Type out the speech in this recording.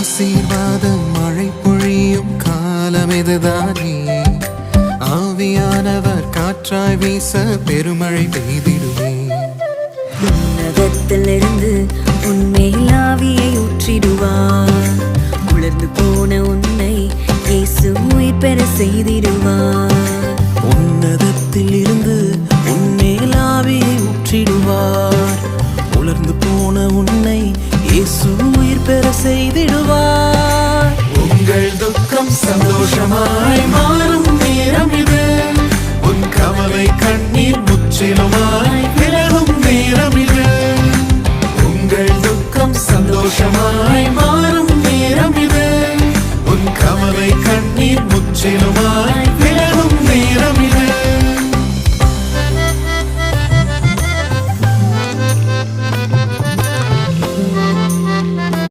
ஆசீர்வாத மழை பொழியும் காலம் இதுதானே. ஆவியானவர் காற்றாய் வீச பெருமழை பெய்திடுவே. உன்னதத்திலிருந்து உன்மேல் ஆவியை ஊற்றிடுவார். உலர்ந்து போன உன்னை இயேசு உயிர் பெற செய்திடுவார். உன்னதத்தில் இருந்து உன்மேல் ஆவியை ஊற்றிடுவார். உலர்ந்து போன உன்னை இயேசு உயிர் பெற செய்திடுவார். உங்கள் துக்கம் சந்தோஷமாய் மாறும் நேரம் இது. உன் கவலை கண்ணீர் முற்றிலுமாய் விலகும் நேரம் இது. உங்கள் துக்கம் சந்தோஷமாய் மாறும் நேரம் இது. உன் கவலை கண்ணீர் முற்றிலுமாய்